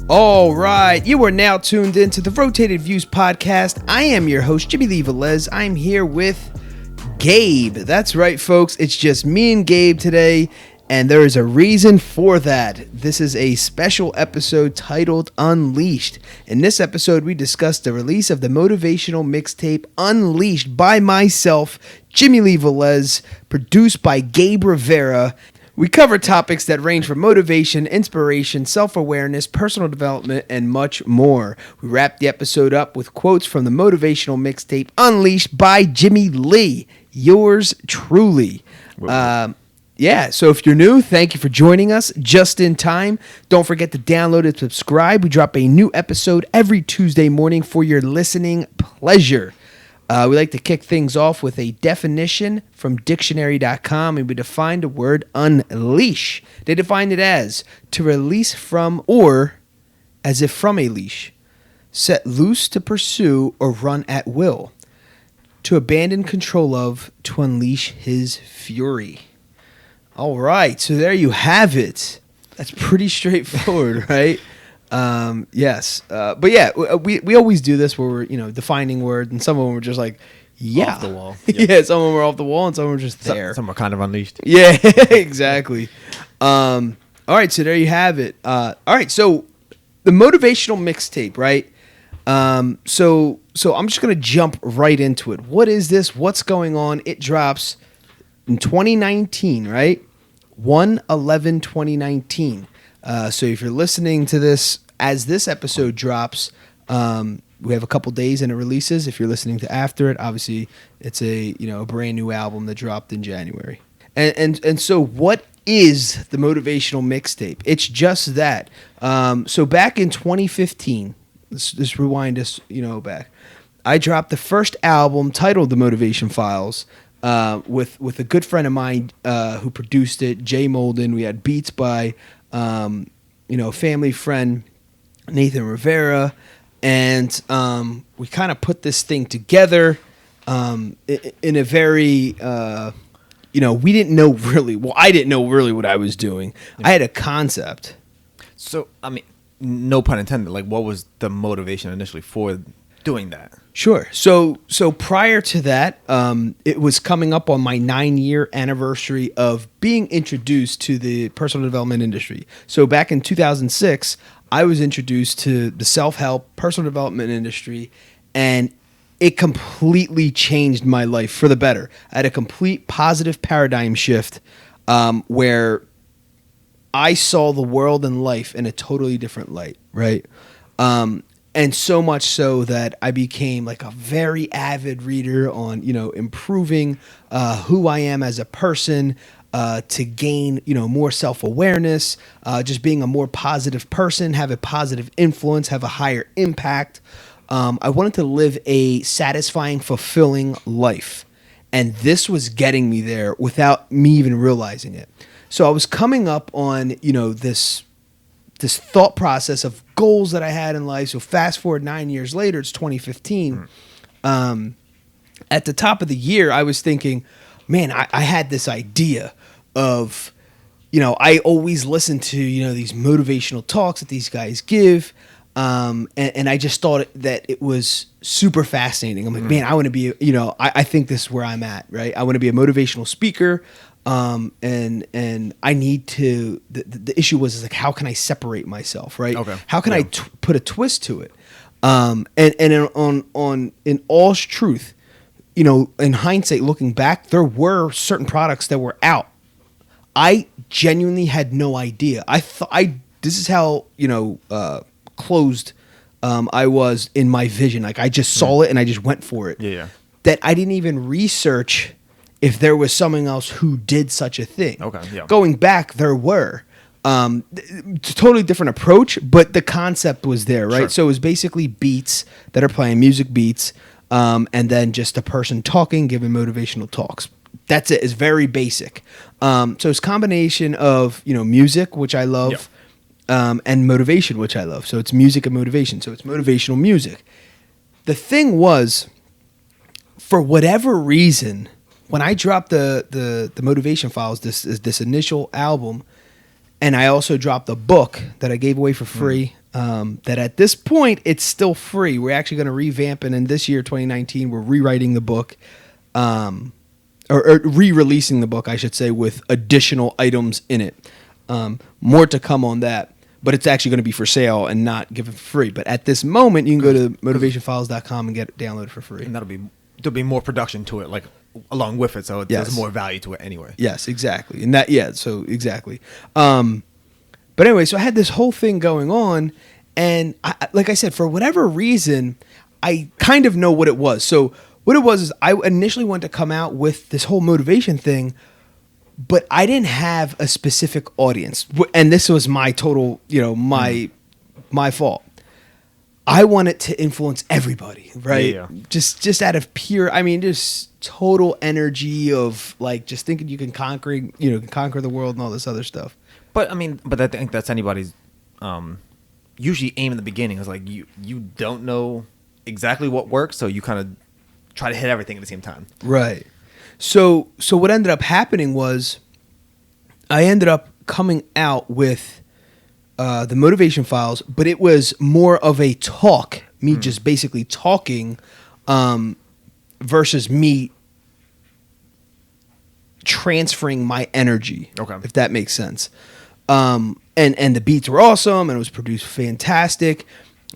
All right, you are now tuned into the Rotated Views podcast. I am your host, Jimmylee. I'm here with Gabe. That's right, folks. It's just me and Gabe today, and there is a reason for that. This is a special episode titled Unleashed. In this episode, we discuss the release of the motivational mixtape Unleashed by myself, Jimmylee, produced by Gabe Rivera. We cover topics that range from motivation, inspiration, self-awareness, personal development, and much more. We wrap the episode up with quotes from the motivational mixtape Unleashed by Jimmylee. Yours truly. So if you're new, thank you for joining us just in time. Don't forget to download and subscribe. We drop a new episode every Tuesday morning for your listening pleasure. We like to kick things off with a definition from dictionary.com, and we define the word unleash. They define it as to release from or as if from a leash, set loose to pursue or run at will, to abandon control of, to unleash his fury. All right, so there you have it. That's pretty straightforward, right? Yes. But yeah, we always do this where we're, defining words, and some of them were just like, off the wall. Yep. Yeah, some of them were off the wall and some of them were just there. Some are kind of unleashed. Yeah, exactly. All right, so there you have it. All right, so the motivational mixtape, right? So I'm just going to jump right into it. What is this? What's going on? It drops in 2019, right? 1/11/2019. So if you're listening to this as this episode drops, we have a couple days and it releases. If you're listening to after it, obviously it's a brand new album that dropped in January. And so what is the motivational mixtape? It's just that. So back in 2015, let's rewind this back. I dropped the first album titled The Motivation Files with a good friend of mine who produced it, Jay Molden. We had beats by family friend Nathan Rivera, and we kind of put this thing together in a very we didn't know really. Well, I didn't know really what I was doing. I had a concept. So I mean, no pun intended. Like, what was the motivation initially for doing that? Sure. So prior to that, it was coming up on my 9-year anniversary of being introduced to the personal development industry. So back in 2006, I was introduced to the self-help personal development industry, and it completely changed my life for the better. I had a complete positive paradigm shift where I saw the world and life in a totally different light, right? And so much so that I became like a very avid reader on, improving who I am as a person, to gain, more self-awareness, just being a more positive person, have a positive influence, have a higher impact. I wanted to live a satisfying, fulfilling life. And this was getting me there without me even realizing it. So I was coming up on, this thought process of goals that I had in life. So fast forward 9 years later, it's 2015. At the top of the year, I was thinking, man, I had this idea of, I always listen to, these motivational talks that these guys give. And I just thought that it was super fascinating. I'm like, man, I want to be, I think this is where I'm at, right? I want to be a motivational speaker. And I need to, the issue was like, how can I separate myself, right? Okay. How can I put a twist to it? And in all truth, in hindsight, looking back, there were certain products that were out. I genuinely had no idea. This is how, closed, I was in my vision. Like I just saw it and I just went for it. Yeah. That I didn't even research if there was someone else who did such a thing. Okay, yeah. Going back, there were. Totally different approach, but the concept was there, right? Sure. So it was basically beats that are playing, music beats, and then just a person talking, giving motivational talks. That's it. It's very basic. So it's a combination of, music, which I love, and motivation, which I love. So it's music and motivation. So it's motivational music. The thing was, for whatever reason, when I dropped the Motivation Files, this initial album, and I also dropped a book that I gave away for free. That at this point it's still free. We're actually going to revamp it, and this year, 2019, we're rewriting the book, or re-releasing the book, I should say, with additional items in it. More to come on that, but it's actually going to be for sale and not given for free. But at this moment, you can go to motivationfiles.com and get it downloaded for free. And there'll be more production to it, like along with it, so there's more value to it anyway. Yes, exactly. And so exactly. But anyway, so I had this whole thing going on, and like I said, for whatever reason, I kind of know what it was. So what it was is I initially wanted to come out with this whole motivation thing, but I didn't have a specific audience. And this was my total, my fault. I wanted to influence everybody, right? Yeah. Just out of pure, just total energy of like just thinking you can conquer the world and all this other stuff. But I think that's anybody's usually aim in the beginning. Is like you don't know exactly what works, so you kind of try to hit everything at the same time. Right. So what ended up happening was I ended up coming out with the Motivation Files, but it was more of a talk, me just basically talking, versus me transferring my energy. Okay. If that makes sense. And the beats were awesome and it was produced fantastic.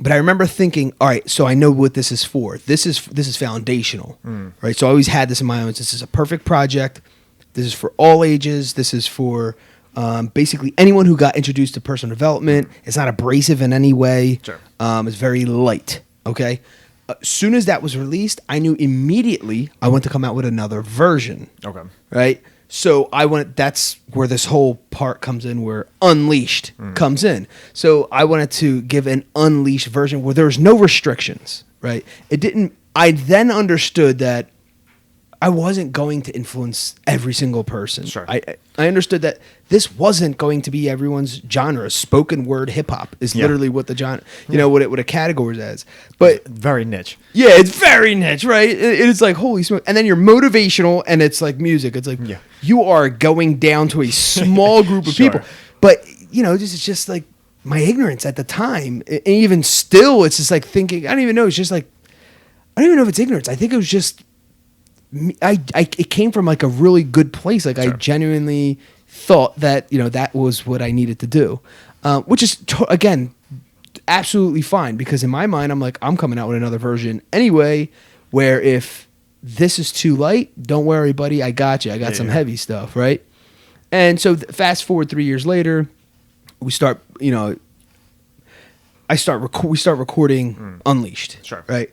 But I remember thinking, all right, so I know what this is for. This is foundational, right? So I always had this in my mind. This is a perfect project. This is for all ages. This is for basically anyone who got introduced to personal development. It's not abrasive in any way. Sure. It's very light, okay? As soon as that was released, I knew immediately I want to come out with another version. Okay. Right? So that's where this whole part comes in, where Unleashed comes in. So I wanted to give an unleashed version where there was no restrictions, right? I then understood that I wasn't going to influence every single person. Sure. I understood that this wasn't going to be everyone's genre. Spoken word hip hop is literally what the genre, what a category is. But very niche. Yeah, it's very niche, right? It's like, holy smoke. And then you're motivational and it's like music. It's like you are going down to a small group of people. But, it's just like my ignorance at the time. And even still, it's just like thinking, I don't even know. It's just like, I don't even know if it's ignorance. I think it was just, it came from like a really good place. Like I genuinely thought that, that was what I needed to do. Which is, again, absolutely fine, because in my mind, I'm like, I'm coming out with another version anyway, where if this is too light, don't worry, buddy, I got you. I got some heavy stuff, right? And so fast forward 3 years later, we start, we start recording Unleashed, right?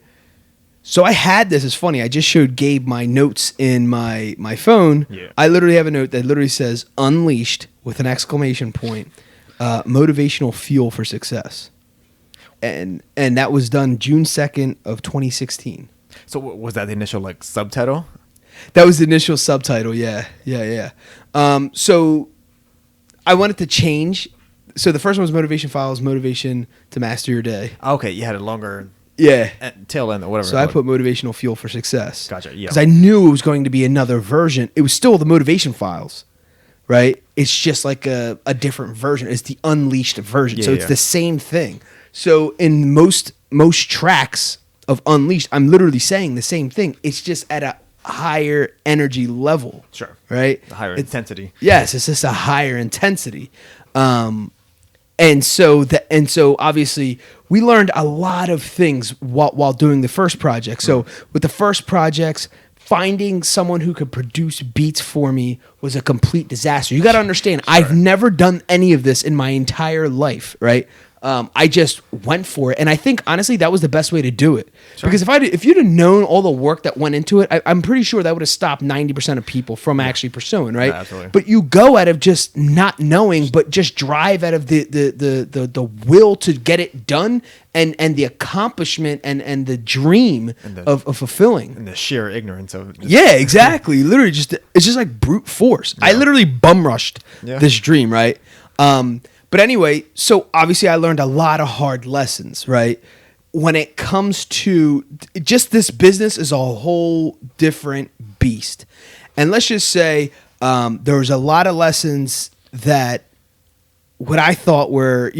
So I had this. It's funny. I just showed Gabe my notes in my phone. Yeah. I literally have a note that literally says Unleashed with an exclamation point, motivational fuel for success. And that was done June 2nd of 2016. So was that the initial like subtitle? That was the initial subtitle. Yeah. So I wanted to change. So the first one was Motivation Files, Motivation to Master Your Day. Okay. You had a longer... tail end or whatever. So I put motivational fuel for success. Gotcha. Yeah. Because I knew it was going to be another version. It was still the Motivation Files, right? It's just like a different version. It's the unleashed version. Yeah, so it's the same thing. So in most tracks of Unleashed, I'm literally saying the same thing. It's just at a higher energy level. Sure. Right? A higher intensity. Yes, it's just a higher intensity. And so obviously we learned a lot of things while doing the first project. So with the first projects, finding someone who could produce beats for me was a complete disaster. You got to understand, I've never done any of this in my entire life, right? I just went for it, and I think honestly that was the best way to do it. Sure. Because if you'd have known all the work that went into it, I'm pretty sure that would have stopped 90% of people from actually pursuing, right? Yeah, absolutely. But you go out of just not knowing, but just drive out of the will to get it done, and the accomplishment and the dream of fulfilling, and the sheer ignorance of it. Yeah, exactly. Literally, it's just like brute force. Yeah. I literally bum rushed this dream, right? But anyway, so obviously I learned a lot of hard lessons, right? When it comes to just this business is a whole different beast. And let's just say there was a lot of lessons that what I thought were,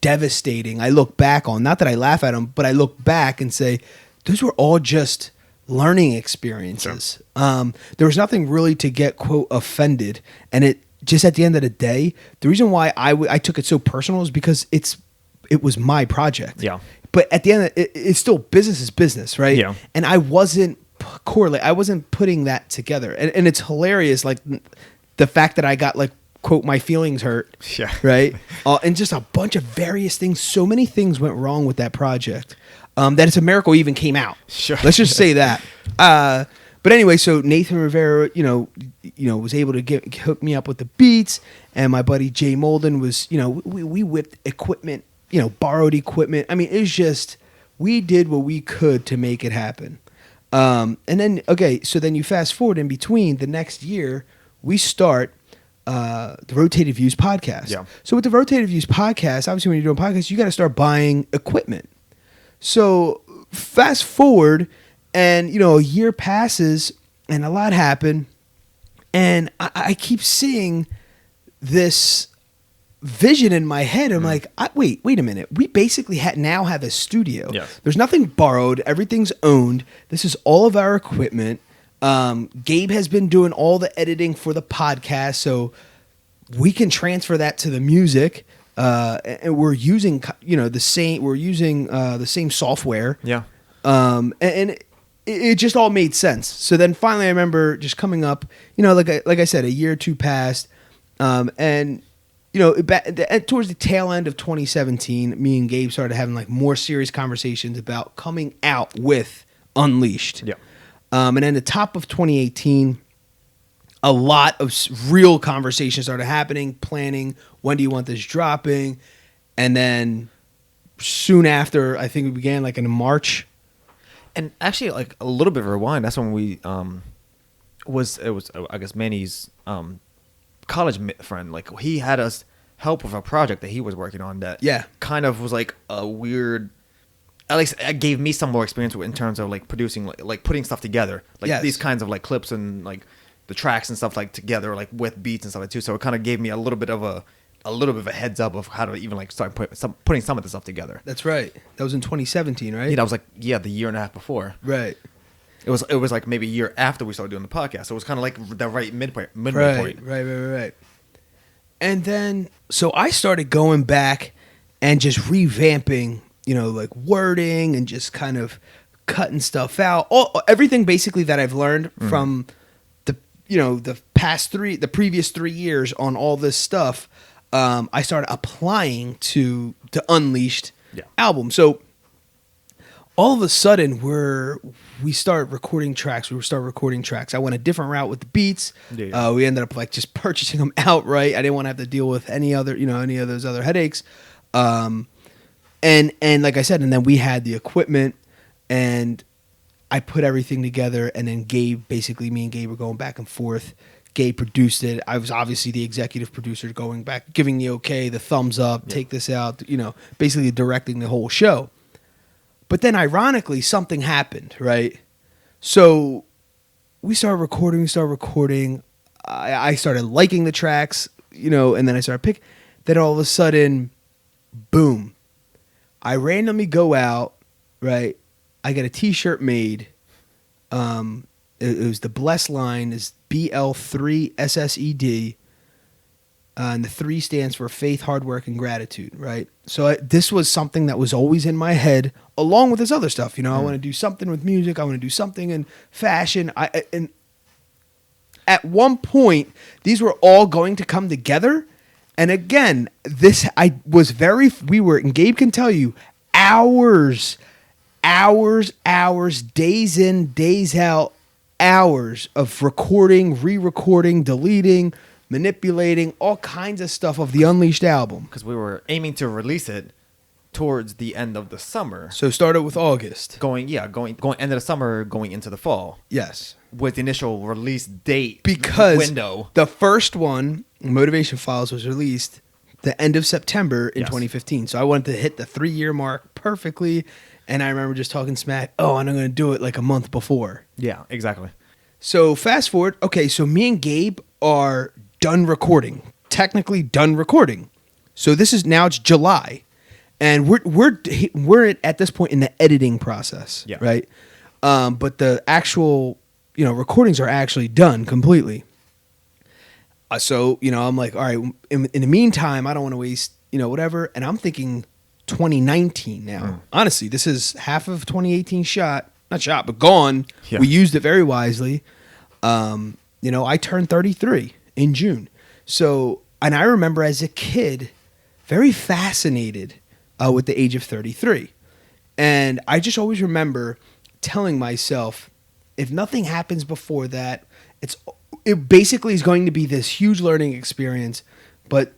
devastating. I look back on, not that I laugh at them, but I look back and say, those were all just learning experiences. Sure. There was nothing really to get, quote, offended. And it just at the end of the day, the reason why I took it so personal is because it was my project. Yeah. But at the end, it's still business is business, right? Yeah. And I wasn't I wasn't putting that together. And it's hilarious, like the fact that I got like, quote, my feelings hurt. Yeah. Right. And just a bunch of various things. So many things went wrong with that project that it's a miracle even came out. Sure. Let's just say that. But anyway, so Nathan Rivera, was able to hook me up with the beats, and my buddy Jay Molden was, we whipped equipment, borrowed equipment. I mean, it's just, we did what we could to make it happen. And then, okay, so then you fast forward in between, the next year, we start the Rotated Views podcast. Yeah. So with the Rotated Views podcast, obviously when you're doing podcasts, you got to start buying equipment. So fast forward, and a year passes, and a lot happened, and I keep seeing this vision in my head. I'm like, wait a minute. We basically now have a studio. Yes. There's nothing borrowed. Everything's owned. This is all of our equipment. Gabe has been doing all the editing for the podcast, so we can transfer that to the music. And we're using, the same. We're using the same software. Yeah. And it just all made sense. So then finally, I remember just coming up. Like I said, a year or two passed, and towards the tail end of 2017, me and Gabe started having like more serious conversations about coming out with Unleashed. Yeah. And then the top of 2018, a lot of real conversations started happening, planning, when do you want this dropping? And then soon after, I think we began like in March. And actually, like a little bit of a rewind, that's when we was I guess Manny's college friend. Like he had us help with a project that he was working on that kind of was like a weird. At least it gave me some more experience in terms of like producing, like putting stuff together, like these kinds of like clips and like the tracks and stuff like together, like with beats and stuff like that too. So it kind of gave me a little bit of a heads up of how to even like start putting some of the stuff together. That's right. That was in 2017, right? Yeah, that was like the year and a half before. Right. It was like maybe a year after we started doing the podcast. So it was kind of like the right midway point. Right. And then so I started going back and just revamping, like wording and just kind of cutting stuff out. Everything basically that I've learned from the previous 3 years on all this stuff. I started applying to the Unleashed album. So all of a sudden we start recording tracks. I went a different route with the beats. Yeah. We ended up like just purchasing them outright. I didn't want to have to deal with any of those other headaches. And like I said, and then we had the equipment, and I put everything together, and then me and Gabe were going back and forth. Gabe produced it. I was obviously the executive producer, going back, giving the okay, the thumbs up, take this out, basically directing the whole show. But then ironically, something happened, right? So we started recording. I started liking the tracks, and then I started picking. Then all of a sudden, boom. I randomly go out, right? I get a T-shirt made. It was the Bless line is BL3SSED. And the 3 stands for faith, hard work, and gratitude, right? So this was something that was always in my head, along with this other stuff. I want to do something with music. I want to do something in fashion. And at one point, these were all going to come together. And again, and Gabe can tell you, hours, days in, days out, hours of recording, re-recording, deleting, manipulating, all kinds of stuff of the Unleashed album. Because we were aiming to release it towards the end of the summer. So started with August. Going end of the summer, going into the fall. Yes. With the initial release date window. The first one, Motivation Files, was released the end of September in 2015. So I wanted to hit the 3-year mark perfectly. And I remember just talking smack, I'm going to do it like a month before. Yeah, exactly. So fast forward. Okay, so me and Gabe are done recording. Technically done recording. So this is now it's July, and we're at this point in the editing process. Yeah. Right. But the actual recordings are actually done completely. So I'm like, all right. In the meantime, I don't want to waste whatever, and I'm thinking 2019 now. Honestly, this is half of 2018 not shot, but gone. Yeah. We used it very wisely. I turned 33 in June. So, and I remember as a kid, very fascinated with the age of 33. And I just always remember telling myself, if nothing happens before that, it basically is going to be this huge learning experience. But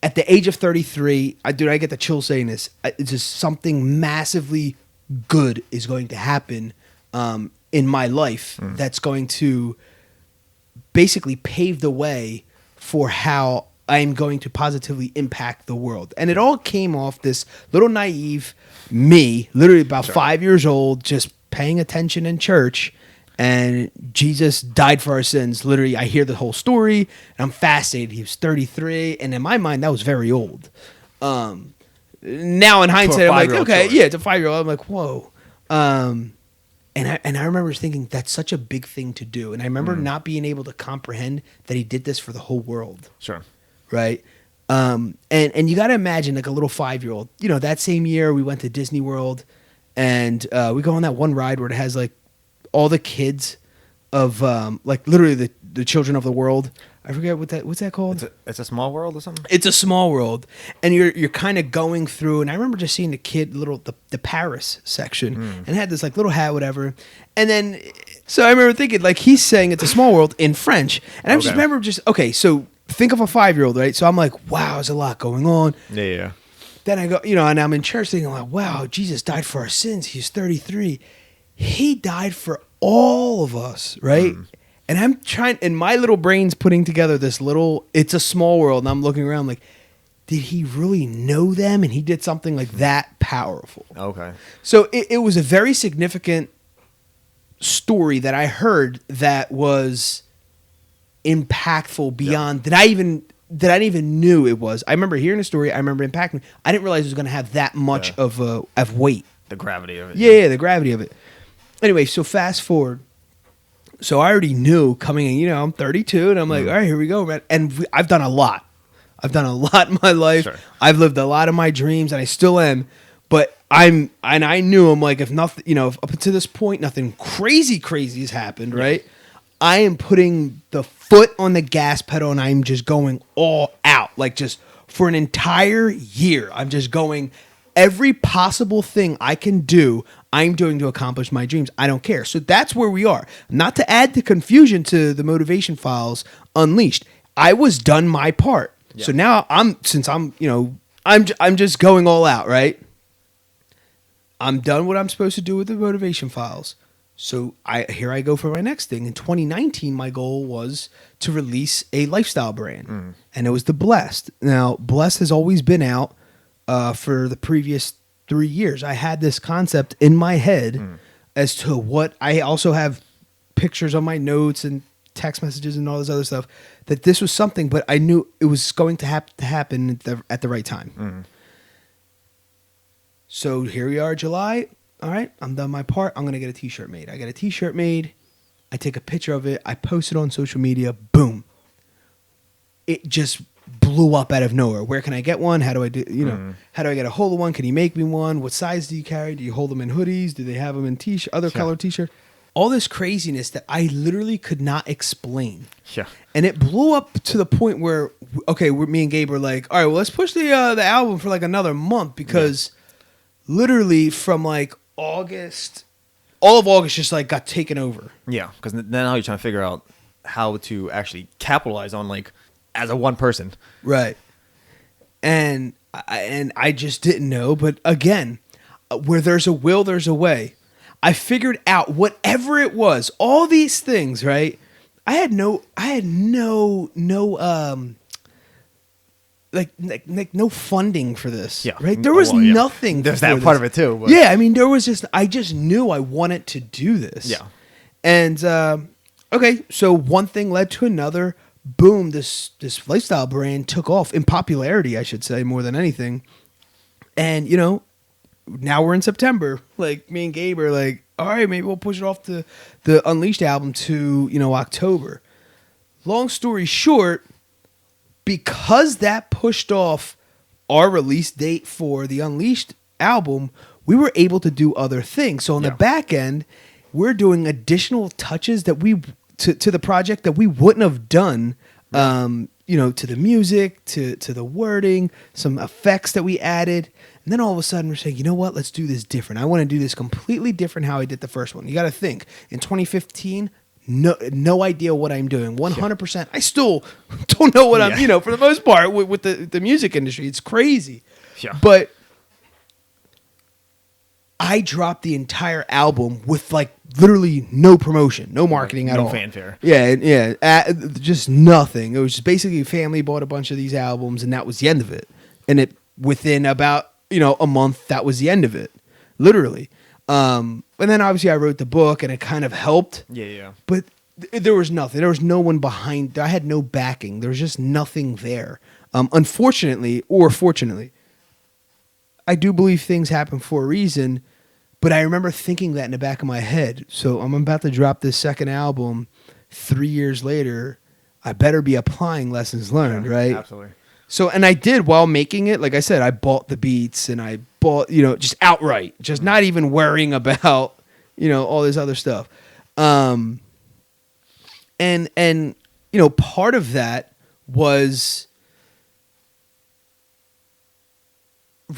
at the age of 33, I get the chill saying this. It's just something massively good is going to happen in my life that's going to basically pave the way for how I'm going to positively impact the world. And it all came off this little naive me, literally about 5 years old, just paying attention in church. And Jesus died for our sins. Literally, I hear the whole story, and I'm fascinated. He was 33, and in my mind, that was very old. Now, in hindsight, I'm like, okay, yeah, it's a 5-year-old. I'm like, whoa. And I remember thinking, that's such a big thing to do. And I remember not being able to comprehend that he did this for the whole world. Sure. Right? And you got to imagine, like a little 5-year-old. That same year, we went to Disney World, and we go on that one ride where it has, like, all the kids of like literally the children of the world. I forget what's that called. It's a small world or something. It's a small world, and you're kind of going through. And I remember just seeing the kid, the Paris section, and it had this like little hat, whatever. And then so I remember thinking like he's saying it's a small world in French, and I just remember so think of a 5-year-old, right? So I'm like, wow, there's a lot going on. Yeah. Then I go, and I'm in church thinking like, wow, Jesus died for our sins. He's 33. He died for all of us, right? And I'm trying, and my little brain's putting together it's a small world, and I'm looking around like, did he really know them? And he did something like that powerful. Okay. So it was a very significant story that I heard that was impactful beyond that I didn't even knew it was. I remember hearing a story. I remember impacting me. I didn't realize it was going to have that much of weight. The gravity of it. Yeah, the gravity of it. Anyway, so fast forward. So I already knew coming in, I'm 32, and I'm like, all right, here we go, man. And I've done a lot. I've done a lot in my life. Sure. I've lived a lot of my dreams, and I still am. But I knew, I'm like, if nothing, if up to this point, nothing crazy has happened, right? I am putting the foot on the gas pedal, and I'm just going all out. Like just for an entire year, I'm just going every possible thing I can do, I'm doing to accomplish my dreams. I don't care. So that's where we are. Not to add the confusion to the Motivation Files Unleashed. I was done my part. Yeah. So now I'm just going all out, right? I'm done what I'm supposed to do with the Motivation Files. So here I go for my next thing. In 2019, my goal was to release a lifestyle brand, and it was the Blessed. Now, Blessed has always been out for the previous 3 years. I had this concept in my head as to what I also have pictures on my notes and text messages and all this other stuff that this was something, but I knew it was going to happen at the right time. So here we are, July. All right, I'm done my part. I'm going to get a t-shirt made. I get a t-shirt made. I take a picture of it. I post it on social media. Boom. It just blew up out of nowhere. Where can I get one? How do I do, how do I get a hold of one? Can you make me one? What size do you carry? Do you hold them in hoodies? Do they have them in other color t-shirt? All this craziness that I literally could not explain. Yeah. And it blew up to the point where, me and Gabe were like, all right, well, let's push the album for like another month because literally from like August, all of August just like got taken over. Yeah, because now you're trying to figure out how to actually capitalize on like as a one person. Right. And I just didn't know. But again, where there's a will, there's a way. I figured out whatever it was, all these things, right? I had no no funding for this. Yeah. Right. There was nothing. There's that part of it too. But. Yeah. I mean, I just knew I wanted to do this. Yeah. And Okay, so one thing led to another. Boom, this lifestyle brand took off in popularity, I should say, more than anything. And, now we're in September. Like, me and Gabe are like, all right, maybe we'll push it off to the Unleashed album to, October. Long story short, because that pushed off our release date for the Unleashed album, we were able to do other things. So on the back end, we're doing additional touches that to the project that we wouldn't have done, to the music, to the wording, some effects that we added. And then all of a sudden we're saying, you know what, let's do this different. I want to do this completely different how I did the first one. You got to think, in 2015, no idea what I'm doing. 100%. I still don't know what I'm, for the most part with the music industry. It's crazy. Yeah. But I dropped the entire album with like literally no promotion, no marketing at all. No fanfare. Yeah, just nothing. It was just basically family bought a bunch of these albums and that was the end of it. And it within about, a month, that was the end of it. Literally. And then obviously I wrote the book and it kind of helped. Yeah. But there was nothing. There was no one behind. I had no backing. There was just nothing there. Unfortunately or fortunately, I do believe things happen for a reason. But I remember thinking that in the back of my head. So I'm about to drop this second album 3 years later. I better be applying lessons learned, right? Absolutely. So, and I did while making it. Like I said, I bought the beats and I bought, just outright. Just not even worrying about, all this other stuff. And part of that was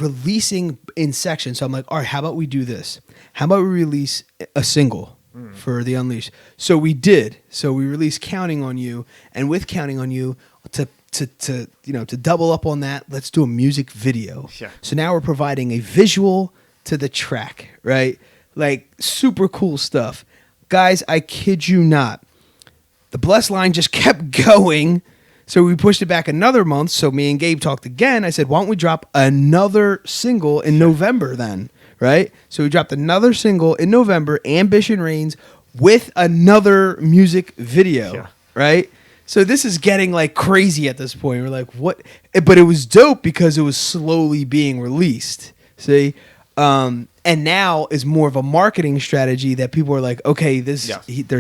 releasing in sections. So I'm like, all right, how about we do this? How about we release a single for the Unleashed? So we did. So we released Counting on You, and with Counting on You, to double up on that, let's do a music video. Sure. So now we're providing a visual to the track, right? Like super cool stuff. Guys, I kid you not. The Blessed line just kept going. So we pushed it back another month. So me and Gabe talked again. I said, why don't we drop another single in November then? Right? So we dropped another single in November, Ambition Reigns, with another music video. Yeah. Right? So this is getting like crazy at this point. We're like, what? But it was dope because it was slowly being released. See? And now is more of a marketing strategy that people are like, okay, there's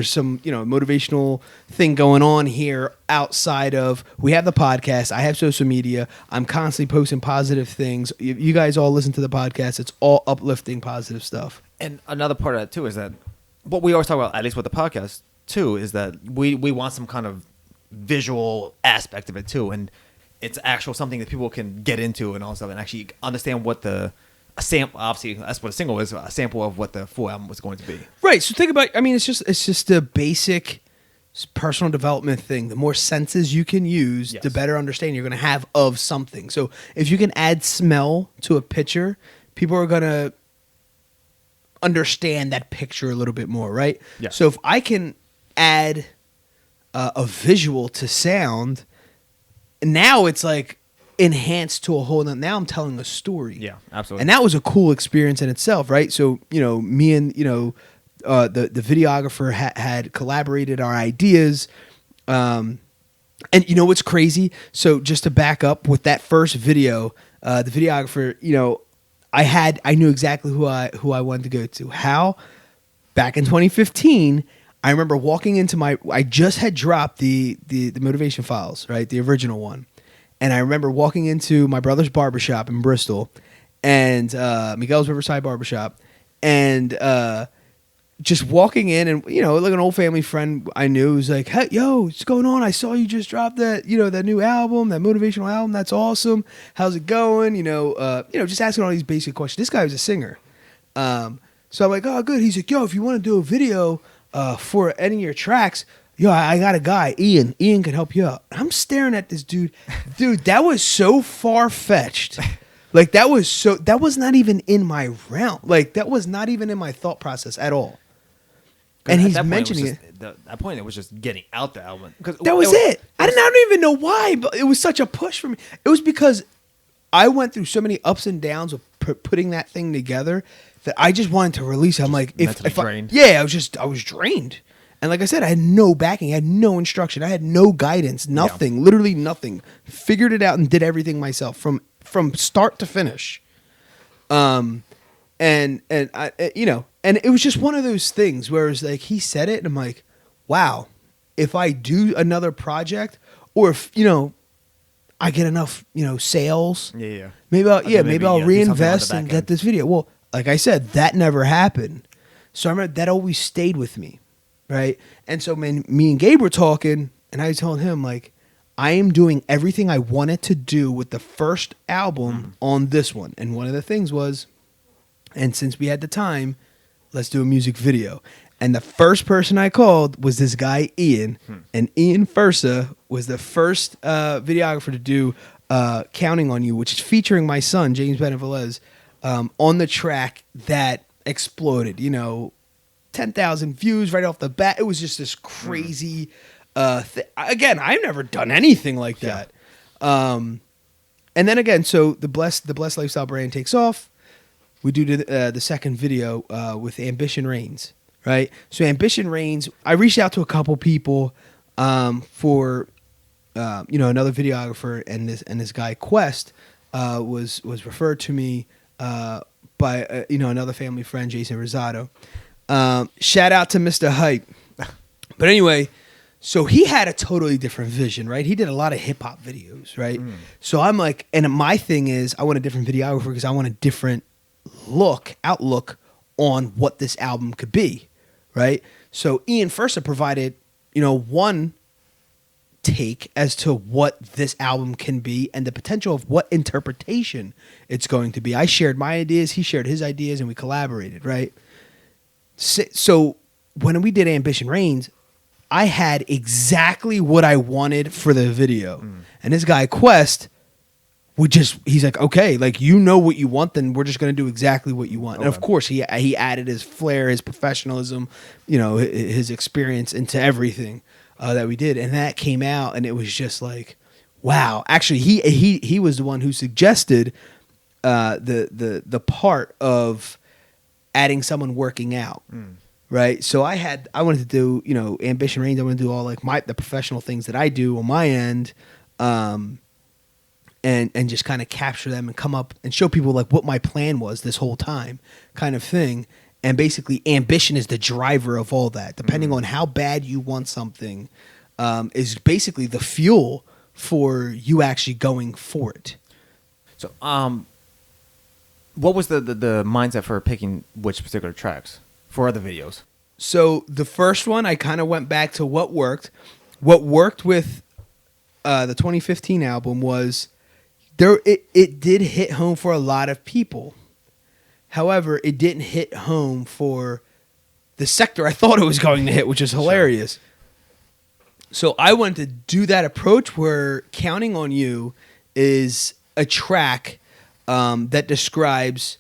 some, motivational thing going on here outside of, we have the podcast, I have social media, I'm constantly posting positive things. You guys all listen to the podcast. It's all uplifting, positive stuff. And another part of that too is that what we always talk about, at least with the podcast too, is that we want some kind of visual aspect of it too. And it's actual something that people can get into and all stuff and actually understand what a sample, obviously that's what a single is, a sample of what the full album was going to be. Right. So think about, it's just a basic personal development thing. The more senses you can use, the better understanding you're going to have of something. So if you can add smell to a picture, people are going to understand that picture a little bit more, right? Yeah. So if I can add a visual to sound, now it's like enhanced to a whole nother. Now I'm telling a story. Yeah, absolutely. And that was a cool experience in itself, right? So, me and, the videographer had collaborated our ideas. And what's crazy? So just to back up with that first video, the videographer, I knew exactly who I wanted to go to. How? Back in 2015, I remember walking into I just had dropped the Motivation Files, right? The original one. And I remember walking into my brother's barbershop in Bristol, and Miguel's Riverside Barbershop, and just walking in, and like an old family friend I knew was like, "Hey, yo, what's going on? I saw you just dropped that, that new album, that motivational album. That's awesome. How's it going? Just asking all these basic questions." This guy was a singer, so I'm like, "Oh, good." He's like, "Yo, if you want to do a video for any of your tracks." Yo, I got a guy, Ian. Ian can help you out. I'm staring at this dude. Dude, that was so far-fetched. Like, that was not even in my realm. Like, that was not even in my thought process at all. And he's mentioning it. At that point, it was just getting out the album. That was it. I don't even know why, but it was such a push for me. It was because I went through so many ups and downs of putting that thing together that I just wanted to release it. I'm like, if I, drained. yeah, I was drained. And like I said, I had no backing, I had no instruction, I had no guidance, nothing, literally nothing. Figured it out and did everything myself from start to finish. And I, and it was just one of those things where it was like he said it, and I'm like, wow, if I do another project, or if I get enough sales, maybe I'll reinvest and get this video. Well, like I said, that never happened. So I remember that always stayed with me, right? And so me and Gabe were talking, and I told him, like, I am doing everything I wanted to do with the first album on this one. And one of the things was, and since we had the time, let's do a music video. And the first person I called was this guy, Ian. And Ian Fursa was the first videographer to do Counting on You, which is featuring my son, James Benavalez, on the track that exploded. 10,000 views right off the bat. It was just this crazy again, I've never done anything like that. And then again, so the Blessed Lifestyle brand takes off. We do the second video with Ambition Reigns, right? So Ambition Reigns, I reached out to a couple people for another videographer, and this guy Quest was referred to me by another family friend, Jason Rosado. Shout out to Mr. Hype. But anyway, so he had a totally different vision, right? He did a lot of hip hop videos, right? So I'm like, and my thing is, I want a different videographer because I want a different outlook on what this album could be, right? So Ian Fursa provided, one take as to what this album can be and the potential of what interpretation it's going to be. I shared my ideas, he shared his ideas, and we collaborated, right? So when we did Ambition Reigns, I had exactly what I wanted for the video. And this guy Quest he's like, okay, like, what you want, then we're just going to do exactly what you want. Okay. And of course he added his flair, his professionalism, his experience into everything that we did. And that came out, and it was just like, wow. Actually, he was the one who suggested the part of adding someone working out. Right. So I wanted to do, Ambition Reigns. I want to do all like the professional things that I do on my end. And just kind of capture them and come up and show people like what my plan was this whole time, kind of thing. And basically ambition is the driver of all that. Depending on how bad you want something, is basically the fuel for you actually going for it. So, what was the mindset for picking which particular tracks for other videos? So the first one, I kind of went back to what worked. What worked with the 2015 album was it did hit home for a lot of people. However, it didn't hit home for the sector I thought it was going to hit, which is hilarious. So I wanted to do that approach where Counting on You is a track that describes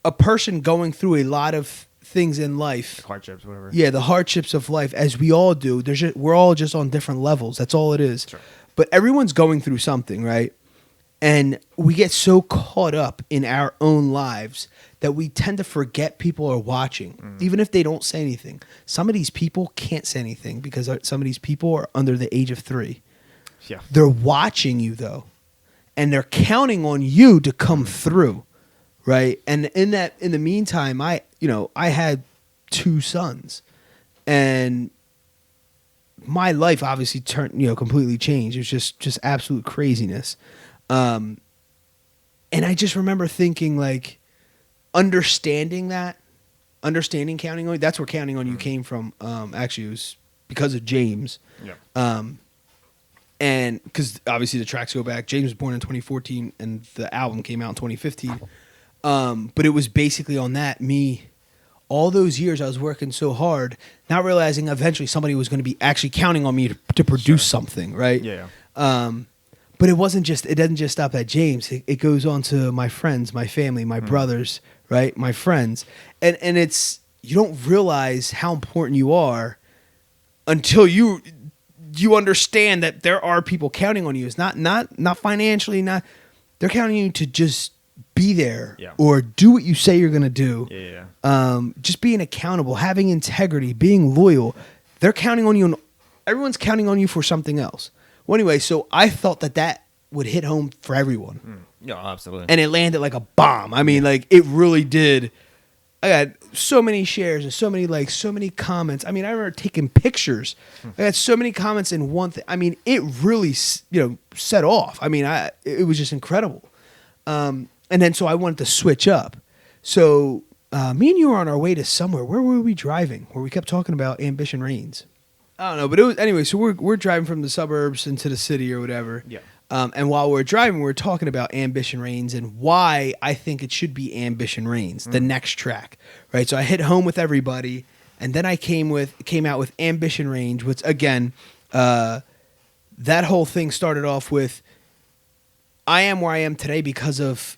a person going through a lot of things in life. Hardships, whatever. Yeah, the hardships of life, as we all do. We're all just on different levels. That's all it is. Sure. But everyone's going through something, right? And we get so caught up in our own lives that we tend to forget people are watching, even if they don't say anything. Some of these people can't say anything because some of these people are under the age of 3. Yeah. They're watching you, though, and they're counting on you to come through, right? And in the meantime, I had 2 sons, and my life obviously turned, completely changed. It was just absolute craziness. And I just remember thinking, like, understanding Counting on You. That's where Counting on You came from. Actually, it was because of James. Yeah. And because obviously the tracks go back. James was born in 2014, and the album came out in 2015. But it was basically on that, all those years I was working so hard, not realizing eventually somebody was going to be actually counting on me to produce something, right? Yeah. But it doesn't just stop at James. It goes on to my friends, my family, my brothers, right? My friends. And it's, you don't realize how important you are until you understand that there are people counting on you. It's not financially, they're counting on you to just be there Yeah. or do what you say you're going to do. Yeah. Just being accountable, having integrity, being loyal. They're counting on you. And everyone's counting on you for something else. Well, anyway, so I thought that would hit home for everyone. Yeah, absolutely. And it landed like a bomb. I mean, like, it really did. I got so many shares and so many likes, so many comments. I mean, I remember taking pictures. I got so many comments in one thing. I mean, it really, set off. I mean, it was just incredible. And then so I wanted to switch up. So me and you were on our way to somewhere. Where were we driving? Where we kept talking about Ambition Reigns. I don't know, but it was anyway. So we're driving from the suburbs into the city or whatever. Yeah. And while we're driving, we're talking about Ambition Reigns and why I think it should be Ambition Reigns, the next track, right? So I hit home with everybody, and then I came out with Ambition Reigns, which again, that whole thing started off with I am where I am today because of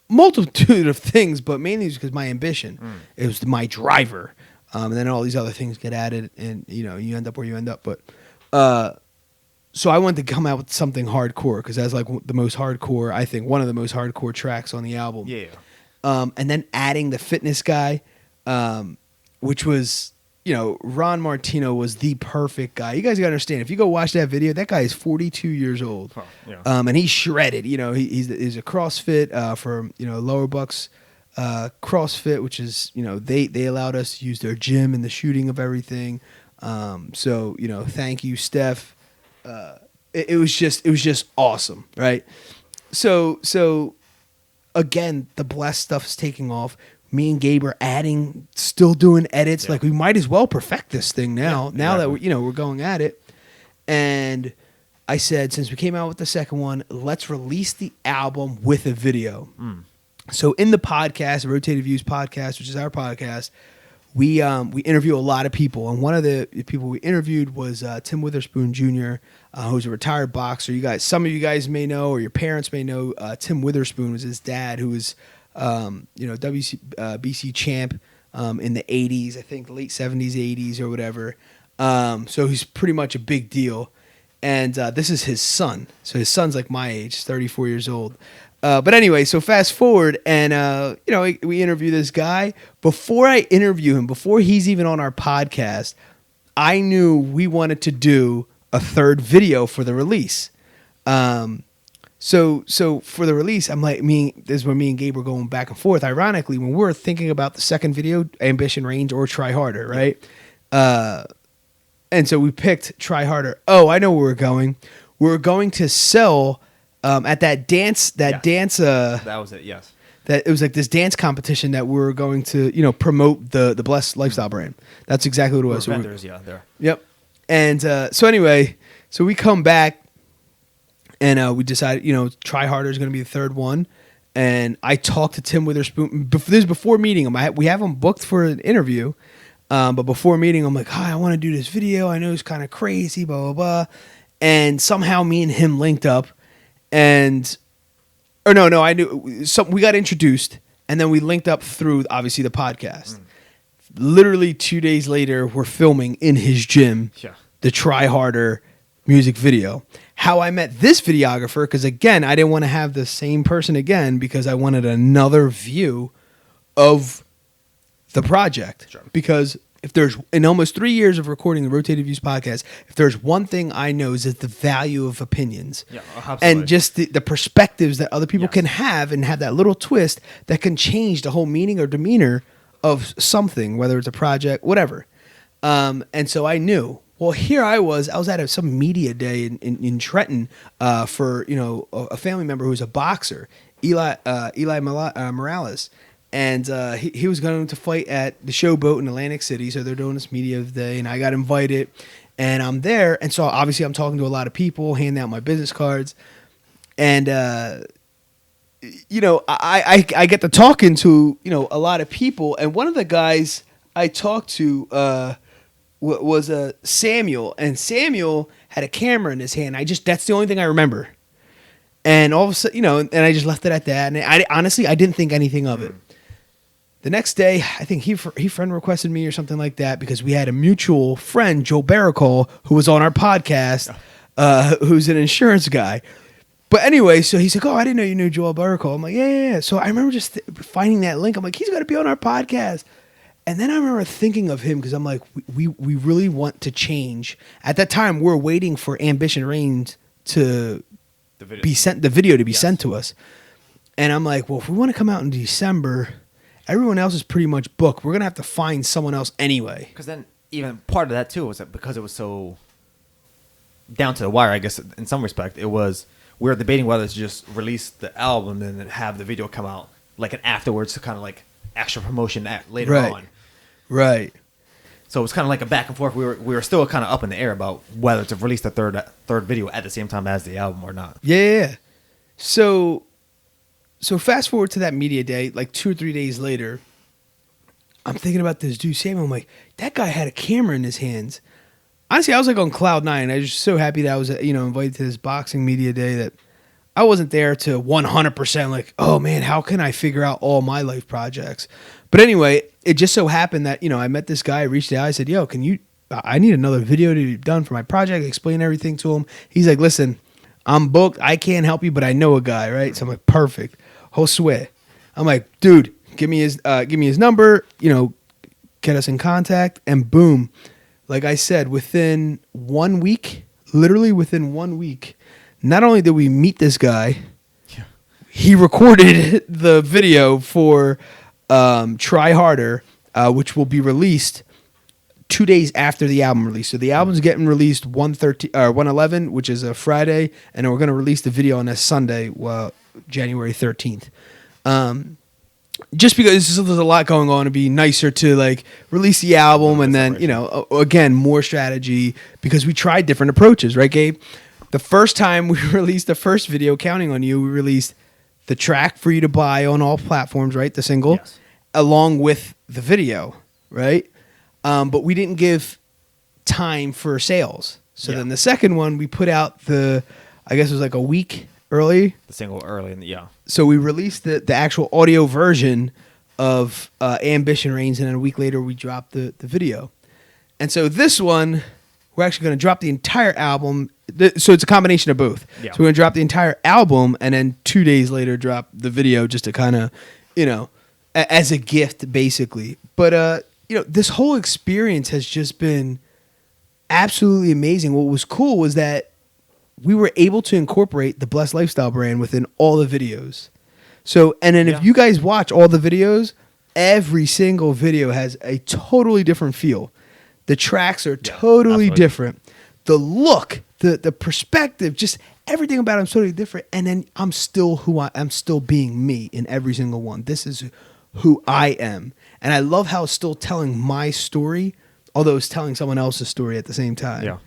multitude of things, but mainly because my ambition. It was my driver, and then all these other things get added, and you end up where you end up, but. So I wanted to come out with something hardcore because that's like the most hardcore, I think, one of the most hardcore tracks on the album. Yeah. And then adding the fitness guy, which was, Ron Martino was the perfect guy. You guys got to understand, if you go watch that video, that guy is 42 years old. Oh, yeah. And he's shredded. He's a CrossFit for, Lower Bucks CrossFit, which is, they allowed us to use their gym in the shooting of everything. So, thank you, Steph. It was just awesome, right? So again, the Blessed stuff is taking off. Me and Gabe are still doing edits. Yeah. Like we might as well perfect this thing now. Yeah, now exactly. that we're going at it. And I said, since we came out with the second one, let's release the album with a video. So in the podcast, the Rotated Views podcast, which is our podcast, we interview a lot of people, and one of the people we interviewed was Tim Witherspoon Jr., who's a retired boxer. Some of you guys may know, or your parents may know, Tim Witherspoon was his dad, who was WBC champ in the 80s, I think late 70s, 80s, or whatever. So he's pretty much a big deal. And this is his son. So his son's like my age, 34 years old. But anyway, so fast forward, and we interview this guy. Before I interview him, before he's even on our podcast, I knew we wanted to do a third video for the release. So for the release, I'm like, this is where me and Gabe were going back and forth. Ironically, when we were thinking about the second video, Ambition Reigns or Try Harder, right? And so we picked Try Harder. Oh, I know where we're going. We're going to sell. At that dance, that was it. Yes, that it was like this dance competition that we were going to, promote the Blessed lifestyle brand. That's exactly what it was. Vendors, there. Yep. And so anyway, so we come back, and we decided, Try Harder is going to be the third one. And I talked to Tim Witherspoon. This is before meeting him. We have him booked for an interview, but before meeting him, I'm like, I want to do this video. I know it's kind of crazy, blah blah blah. And somehow me and him linked up. I knew we got introduced, and then we linked up through obviously the podcast. Literally 2 days later, we're filming in his gym the Try Harder music video. How I met this videographer, because again, I didn't want to have the same person again because I wanted another view of the project. Sure. Because if there's, in almost 3 years of recording the Rotated Views podcast, if there's one thing I know is the value of opinions. Yeah, absolutely. And just the perspectives that other people can have, and have that little twist that can change the whole meaning or demeanor of something, whether it's a project, whatever. And so I knew. Well, here I was at some media day in Trenton for a family member who's a boxer, Eli Morales. And he was going to fight at the Showboat in Atlantic City, so they're doing this media day, and I got invited, and I'm there, and so obviously I'm talking to a lot of people, handing out my business cards, and I get to talking to a lot of people, and one of the guys I talked to was Samuel, and Samuel had a camera in his hand. That's the only thing I remember, and all of a sudden, and I just left it at that, and I honestly didn't think anything of it. The next day, I think he friend requested me or something like that because we had a mutual friend, Joe Baracol, who was on our podcast, who's an insurance guy. But anyway, so he's like, "Oh, I didn't know you knew Joel Burkle." I'm like, "Yeah." So I remember just finding that link. I'm like, "He's got to be on our podcast." And then I remember thinking of him because I'm like, we really want to change. At that time, we're waiting for Ambition Reigns to be sent, the video to be sent to us. And I'm like, well, if we want to come out in December, everyone else is pretty much booked. We're gonna have to find someone else anyway. Because then even part of that too was that because it was so down to the wire, I guess in some respect, it was we were debating whether to just release the album and then have the video come out like an afterwards to kind of like extra promotion later on. Right. So it was kind of like a back and forth. We were still kind of up in the air about whether to release the third video at the same time as the album or not. Yeah. So fast forward to that media day, like 2 or 3 days later, I'm thinking about this dude Samuel. I'm like, that guy had a camera in his hands. Honestly, I was like on cloud nine. I was just so happy that I was invited to this boxing media day that I wasn't there to 100% like, oh man, how can I figure out all my life projects? But anyway, it just so happened that, I met this guy, I reached out, I said, yo, I need another video to be done for my project, explain everything to him. He's like, listen, I'm booked, I can't help you, but I know a guy, right? So I'm like, perfect. Josue. I'm like, dude, give me his number, get us in contact, and boom. Like I said, within 1 week, literally within 1 week, not only did we meet this guy, he recorded the video for Try Harder, which will be released 2 days after the album release. So the album's getting released 1/11, which is a Friday, and we're going to release the video on a Sunday, January 13th. Just because there's a lot going on, it'd be nicer to like release the album and then, again, more strategy because we tried different approaches, right, Gabe? The first time we released the first video, Counting on You, we released the track for you to buy on all platforms, right? The single, along with the video, right? But we didn't give time for sales. So then the second one, we put out I guess it was like a week early. The single early, So we released the actual audio version of Ambition Reigns, and then a week later we dropped the video. And so this one, we're actually going to drop the entire album. So it's a combination of both. Yeah. So we're going to drop the entire album and then 2 days later drop the video just to kind of, as a gift basically. But, this whole experience has just been absolutely amazing. What was cool was that we were able to incorporate the Blessed Lifestyle brand within all the videos. So, and then if you guys watch all the videos, every single video has a totally different feel. The tracks are totally different. The look, the perspective, just everything about it is totally different. And then I'm still I'm still being me in every single one. This is who I am. And I love how it's still telling my story, although it's telling someone else's story at the same time. Yeah.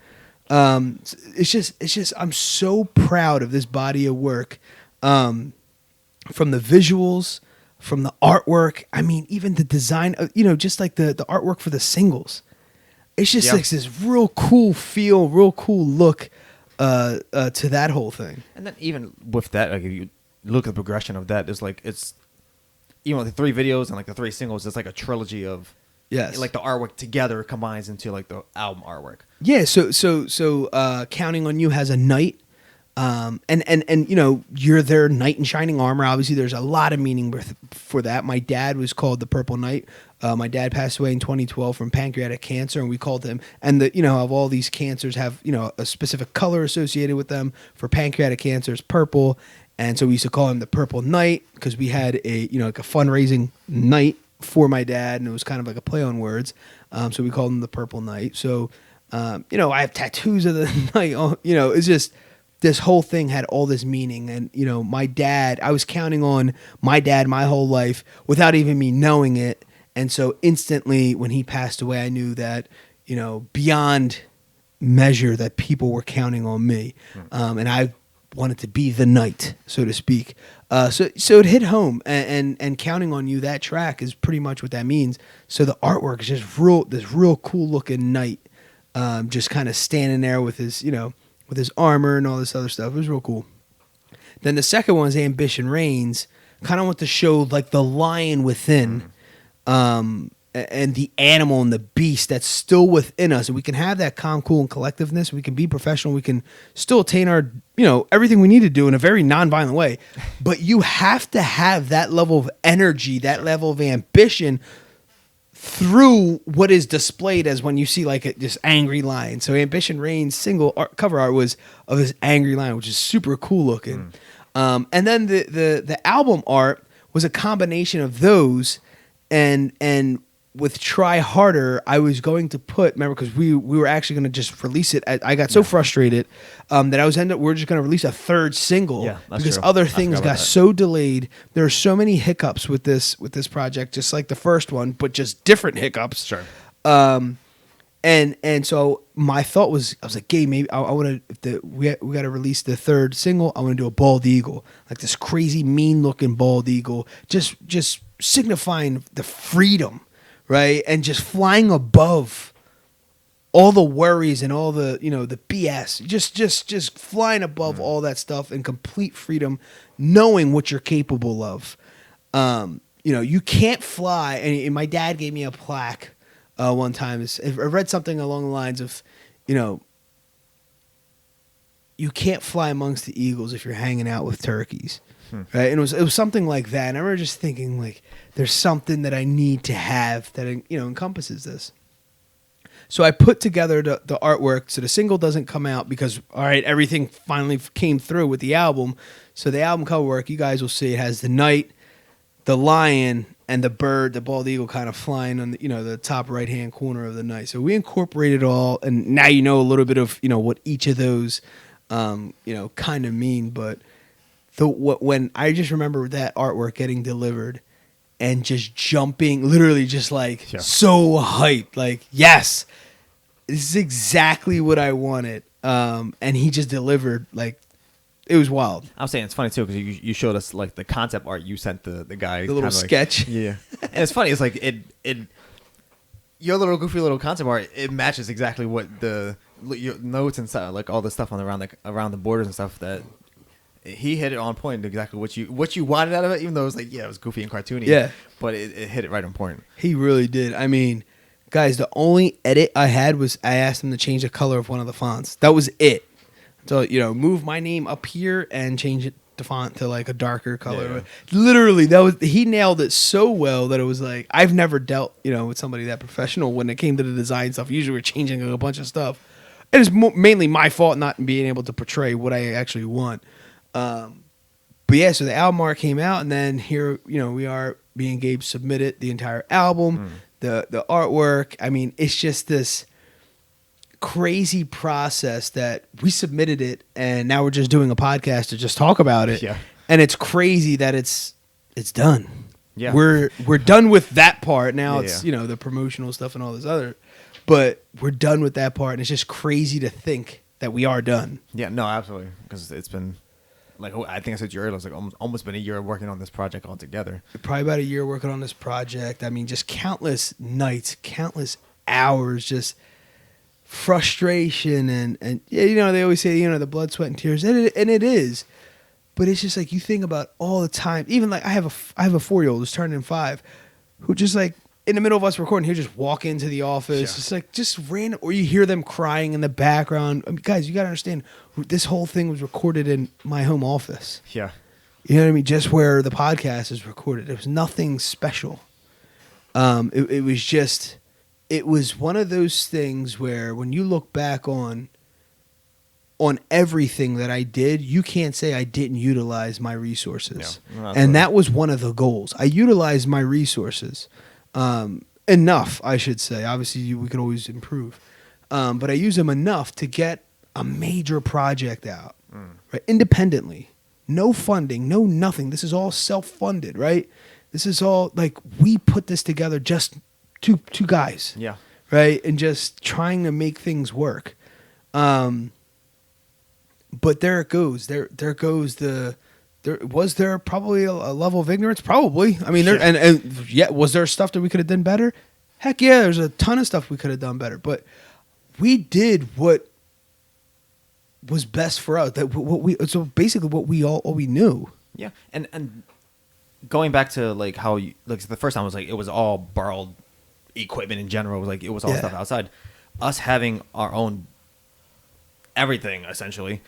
It's just I'm so proud of this body of work. From the visuals, from the artwork, I mean, even the design, just like the artwork for the singles. It's just like this real cool feel, real cool look to that whole thing. And then even with that, like if you look at the progression of that, there's like it's even with the 3 videos and like the 3 singles, it's like a trilogy of like the artwork together combines into like the album artwork. Yeah, so Counting on You has a knight. And you're their knight in shining armor. Obviously, there's a lot of meaning for that. My dad was called the Purple Knight. My dad passed away in 2012 from pancreatic cancer, and we called him. And of all these cancers have a specific color associated with them. For pancreatic cancer, it's purple, and so we used to call him the Purple Knight because we had a like a fundraising night for my dad, and it was kind of like a play on words. So we called him the Purple Knight. So I have tattoos of the knight. It's just. This whole thing had all this meaning. And, my dad, I was counting on my dad my whole life without even me knowing it. And so instantly when he passed away, I knew that, beyond measure that people were counting on me. And I wanted to be the knight, so to speak. So it hit home. And Counting on You, that track is pretty much what that means. So the artwork is just this real cool looking knight, just kind of standing there with his, with his armor and all this other stuff. It was real cool. Then the second one is Ambition Reigns. Kind of want to show like the lion within. And and the animal and the beast that's still within us, and we can have that calm, cool, and collectiveness. We can be professional. We can still attain our, everything we need to do in a very non-violent way. But you have to have that level of energy, that level of ambition through what is displayed as when you see like this angry lion. So Ambition Reign's single cover art was of this angry lion, which is super cool looking. And then the album art was a combination of those, and with Try Harder, I was going to remember, because we were actually going to just release it. I got so frustrated that we're just going to release a third single, because other things got so delayed. There are so many hiccups with this project, just like the first one, but just different hiccups. Sure. And so my thought was, I was like, Gabe, maybe I want to, we got to release the third single. I want to do a bald eagle, like this crazy mean looking bald eagle, just signifying the freedom, right? And just flying above all the worries and all the, the BS, just flying above all that stuff in complete freedom, knowing what you're capable of. You can't fly. And my dad gave me a plaque one time. I read something along the lines of, you can't fly amongst the eagles if you're hanging out with turkeys. Right. And it was something like that. And I remember just thinking, like, there's something that I need to have that, encompasses this. So I put together the artwork. So the single doesn't come out because, all right, everything finally came through with the album. So the album cover work, you guys will see, it has the knight, the lion, and the bird, the bald eagle, kind of flying on the, the top right-hand corner of the knight. So we incorporated it all. And now you know a little bit of, what each of those, kind of mean. But when I just remember that artwork getting delivered and just jumping, literally just like so hyped, like, yes, this is exactly what I wanted. And he just delivered, like, it was wild. I was saying it's funny too, because you showed us like the concept art you sent the guy, the little sketch. Yeah, and it's funny. It's like it your little goofy little concept art. It matches exactly what your notes and stuff, like all the stuff around the borders and stuff that. He hit it on point, exactly what you wanted out of it, even though it was like, it was goofy and cartoony. Yeah. But it hit it right on point. He really did. I mean, guys, the only edit I had was I asked him to change the color of one of the fonts. That was it. So, move my name up here and change the font to like a darker color. Yeah. Literally, he nailed it so well that it was like, I've never dealt, with somebody that professional when it came to the design stuff. Usually we're changing a bunch of stuff. It is mainly my fault not being able to portray what I actually want. But yeah, so the album art came out, and then here, we are, me and Gabe submitted the entire album, the artwork. I mean, it's just this crazy process that we submitted it, and now we're just doing a podcast to just talk about it. Yeah. And it's crazy that it's done. Yeah. We're done with that part. Now it's, the promotional stuff and all this other, but we're done with that part, and it's just crazy to think that we are done. Yeah, no, absolutely. Because it's been, like, I think I said to you earlier, it's like almost been a year working on this project altogether. Probably about a year working on this project. I mean, just countless nights, countless hours, just frustration and they always say, the blood, sweat, and tears, and it is. But it's just like, you think about all the time. Even like I have a 4-year-old who's turning 5, who just like in the middle of us recording, he'll just walk into the office. It's like just random, or you hear them crying in the background. I mean, guys, you got to understand, this whole thing was recorded in my home office. Yeah. You know what I mean? Just where the podcast is recorded. It was nothing special. It was one of those things where when you look back on everything that I did, you can't say I didn't utilize my resources. Yeah. And that was one of the goals. I utilized my resources. Enough, I should say. Obviously, we could always improve. But I use them enough to get a major project out, right? Independently. No funding, no nothing. This is all self-funded, right? This is all, like, we put this together, just two guys. Yeah. Right? And just trying to make things work. But there it goes. There goes was there probably a level of ignorance? Probably. I mean, was there stuff that we could have done better? Heck yeah, there's a ton of stuff we could have done better. But we did what was best for us. So basically what we knew. Yeah, and going back to like how the first time was like it was all borrowed equipment in general. Like it was all Yeah. stuff outside. Us having our own everything essentially,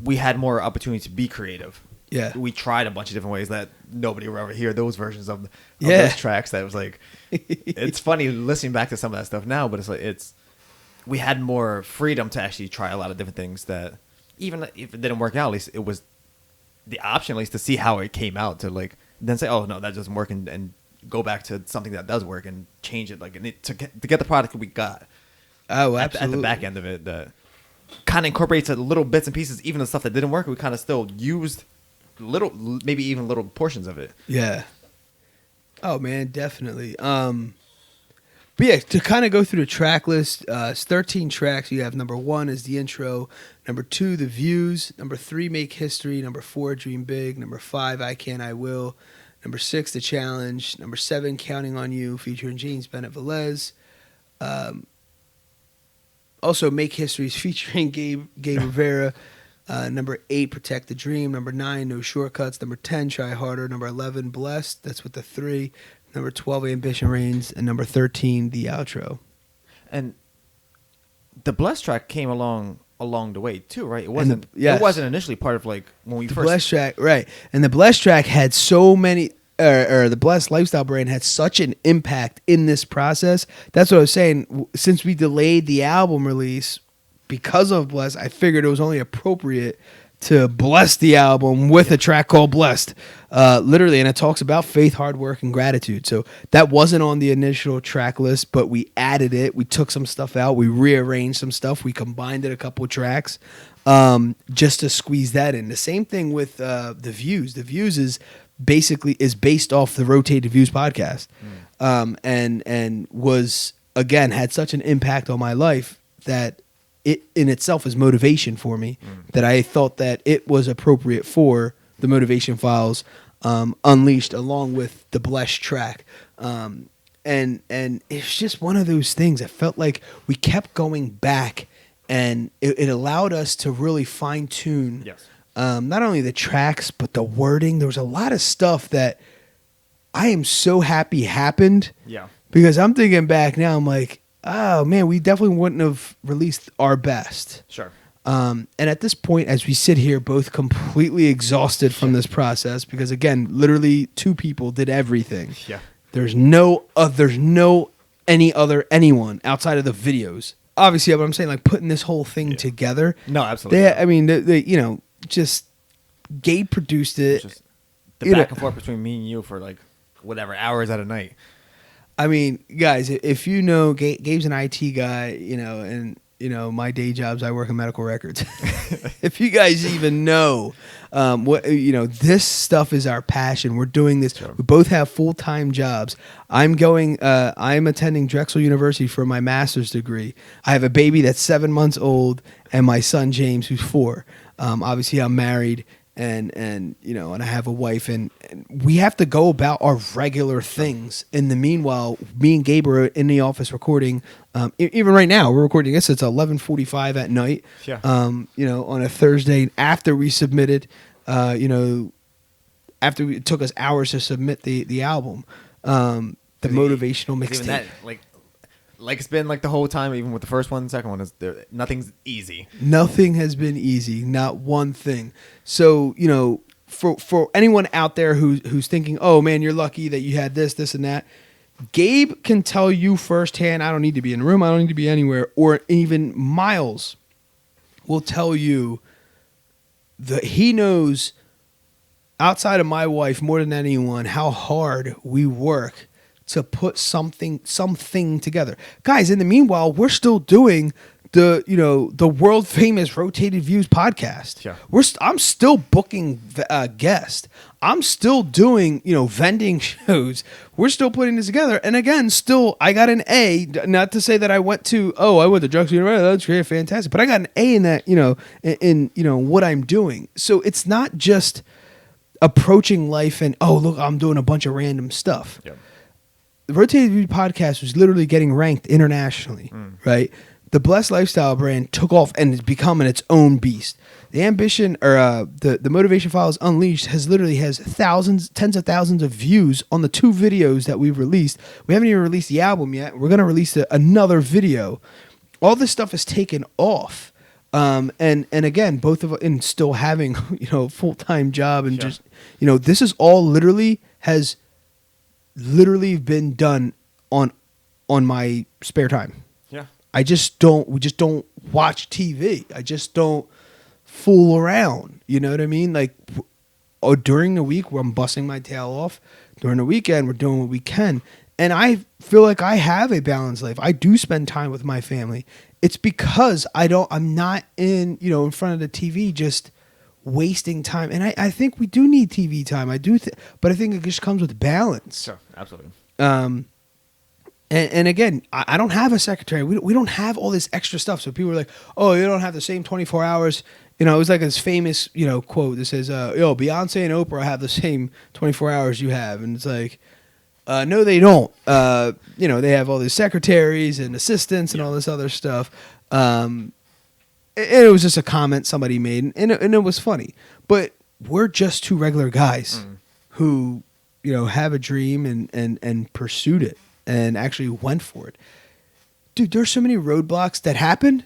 we had more opportunity to be creative. Yeah. We tried a bunch of different ways that nobody will ever hear those versions of Yeah. those tracks. That was like, it's funny listening back to some of that stuff now, but it's like we had more freedom to actually try a lot of different things that even if it didn't work out, at least it was the option, at least to see how it came out, to like then say, oh no, that doesn't work, and go back to something that does work and change it, like to get the product we got. Oh, at absolutely. the back end of it, that kind of incorporates a little bits and pieces, even the stuff that didn't work. We kind of still used little, maybe even little portions of it. Yeah. Oh man, definitely. But yeah, to kind of go through the track list, it's 13 tracks. You have number 1 is the intro, number 2 the views, number 3 make history, number 4 dream big, number 5 I can I will, number 6 the challenge, number 7 counting on you featuring James Bennett Velez. Also make histories featuring Gabe Rivera. Number 8 protect the dream, number 9 no shortcuts, number 10 try harder, number 11 blessed, that's with the 3. Number 12, Ambition Reigns, and number 13, the outro. And the Blessed track came along the way too, right? It wasn't. Yes. It wasn't initially part of like when we The first. Blessed track, right? And the Blessed track had so many, or the Blessed lifestyle brand had such an impact in this process. That's what I was saying. Since we delayed the album release because of Blessed, I figured it was only appropriate to bless the album with a track called Blessed. Literally, and it talks about faith, hard work, and gratitude. So that wasn't on the initial track list, but we added it. We took some stuff out. We rearranged some stuff. We combined it a couple tracks just to squeeze that in. The same thing with the Views. The Views is based off the Rotated Views podcast, and was, again, had such an impact on my life that it in itself is motivation for me, that I thought that it was appropriate for the Motivation Files Unleashed along with the Blessed track. And it's just one of those things. I felt like we kept going back, and it allowed us to really fine tune Yes. not only the tracks, but the wording. There was a lot of stuff that I am so happy happened. Yeah. Because I'm thinking back now, I'm like, oh man, we definitely wouldn't have released our best. Sure. And at this point, as we sit here, both completely exhausted from this process, because again, literally 2 people did everything. Yeah. There's no anyone outside of the videos. Obviously, but I'm saying, like, putting this whole thing together. No, absolutely. I mean, they just Gabe produced it. Just the back and forth between me and you for like whatever hours at a night. I mean, guys, if you know, Gabe's an IT guy, and my day jobs, I work in medical records. If you guys even know, this stuff is our passion. We're doing this. Sure. We both have full-time jobs. I'm attending Drexel University for my master's degree. I have a baby that's 7 months old, and my son James, who's 4. Obviously, I'm married. And I have a wife, and we have to go about our regular things. In the meanwhile, me and Gabe are in the office recording. Even right now, we're recording this. It's 11:45 at night. Yeah. On a Thursday after we submitted. After it took us hours to submit the album. The Motivational Even Mixtape. that, like it's been like the whole time, even with the first one, the second one, nothing's easy. Nothing has been easy, not one thing. So, for anyone out there who's thinking, oh man, you're lucky that you had this, and that, Gabe can tell you firsthand, I don't need to be in the room, I don't need to be anywhere, or even Miles will tell you that he knows, outside of my wife more than anyone, how hard we work to put something together. Guys, in the meanwhile, we're still doing the world famous Rotated Views podcast. Yeah. I'm still booking guests. I'm still doing, vending shows. We're still putting this together. And again, still, I got an A, not to say that I went to Drexel University. That's great, fantastic. But I got an A in that, in what I'm doing. So it's not just approaching life and, oh, look, I'm doing a bunch of random stuff. Yeah. The Rotated Views podcast was literally getting ranked internationally, right? the Blessed Lifestyle brand took off and is becoming its own beast. The ambition or the Motivation Files Unleashed has thousands, tens of thousands of views on the 2 videos that we've released. We haven't even released the album yet. We're gonna release another video. All this stuff has taken off. And again, both of us, and still having a full-time job and just this is all has literally been done on my spare time. Yeah. We just don't watch TV. I just don't fool around. You know what I mean? Like during the week where I'm busting my tail off, during the weekend we're doing what we can. And I feel like I have a balanced life. I do spend time with my family. It's because I'm not in front of the TV just wasting time. And I think we do need TV time. But I think it just comes with balance. Sure, absolutely. And again, I don't have a secretary. We don't have all this extra stuff. So people are like, oh, you don't have the same 24 hours. It was like this famous, quote that says, Beyonce and Oprah have the same 24 hours you have. And it's like, no, they don't. They have all these secretaries and assistants and all this other stuff. It was just a comment somebody made, and it was funny. But we're just 2 regular guys who, have a dream and pursued it and actually went for it. Dude, there's so many roadblocks that happened,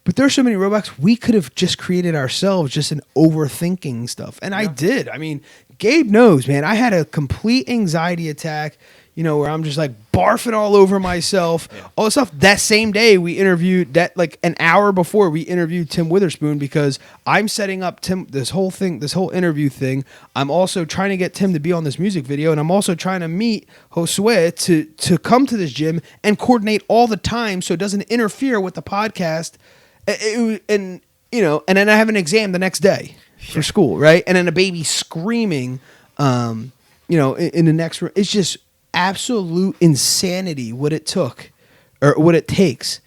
but there's so many roadblocks we could have just created ourselves just in overthinking stuff. And I did. I mean, Gabe knows, man. I had a complete anxiety attack, where I'm just like barfing all over myself, all this stuff. That same day we interviewed like an hour before we interviewed Tim Witherspoon because I'm setting up Tim, this whole interview thing. I'm also trying to get Tim to be on this music video. And I'm also trying to meet Josue to come to this gym and coordinate all the time so it doesn't interfere with the podcast. And then I have an exam the next day for school, right? And then a baby screaming, in the next room. It's just absolute insanity what it took or what it takes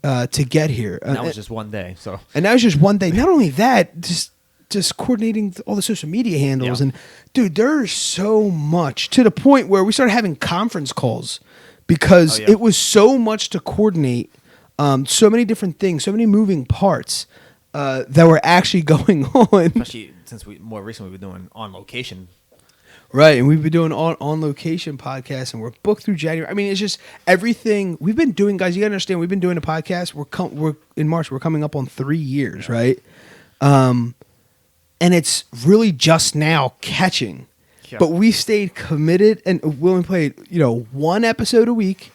to get here. And that was just one day. And that was just one day. Not only that, just coordinating all the social media handles. And dude, there's so much to the point where we started having conference calls because it was so much to coordinate. So many different things, so many moving parts that were actually going on. Especially since more recently we've been doing on location. Right, and we've been doing on location podcasts, and we're booked through January. I mean, it's just everything we've been doing, guys. You gotta understand, we've been doing a podcast. We're in March. We're coming up on 3 years, right? And it's really just now catching. Yeah. But we stayed committed, and we only played 1 episode a week.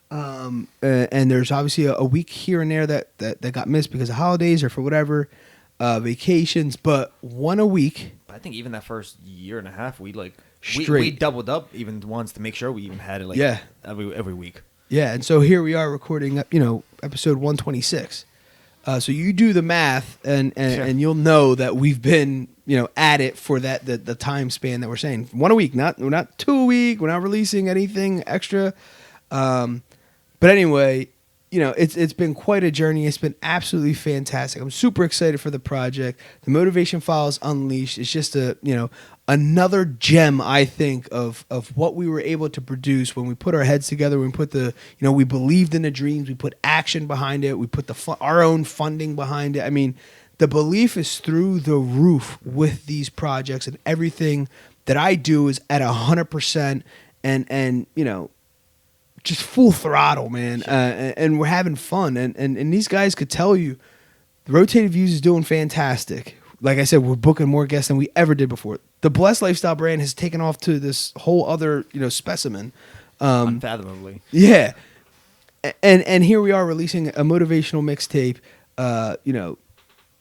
And there's obviously a week here and there that got missed because of holidays or for whatever vacations, but 1 a week. I think even that first year and a half, we Straight. doubled up even once to make sure we even had it every week. Yeah, and so here we are recording episode 126. So you do the math and you'll know that we've been at it for the time span that we're saying. 1 a week, we're not 2 a week. We're not releasing anything extra. But anyway, it's been quite a journey. It's been absolutely fantastic. I'm super excited for the project. The Motivation Files Unleashed is just another gem, I think, of what we were able to produce when we put our heads together. When we put we believed in the dreams. We put action behind it. We put our own funding behind it. I mean, the belief is through the roof with these projects, and everything that I do is at 100%. And just full throttle, man. And we're having fun. And these guys could tell you the Rotated Views is doing fantastic. Like I said, we're booking more guests than we ever did before. The Blessed Lifestyle brand has taken off to this whole other, specimen. Unfathomably. Yeah. And here we are releasing a motivational mixtape,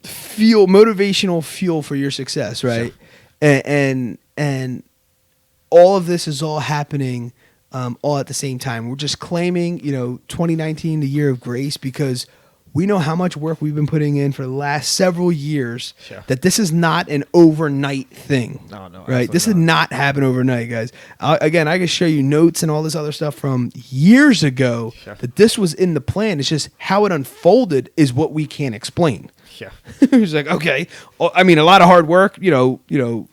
motivational fuel for your success, right? Sure. And all of this is all happening all at the same time. We're just claiming, 2019, the year of grace, because we know how much work we've been putting in for the last several years. Sure. That this is not an overnight thing. No, right? This did not happen overnight, guys. Again, I can show you notes and all this other stuff from years ago. Sure. That this was in the plan. It's just how it unfolded is what we can't explain. Yeah. It's like, okay, I mean, a lot of hard work,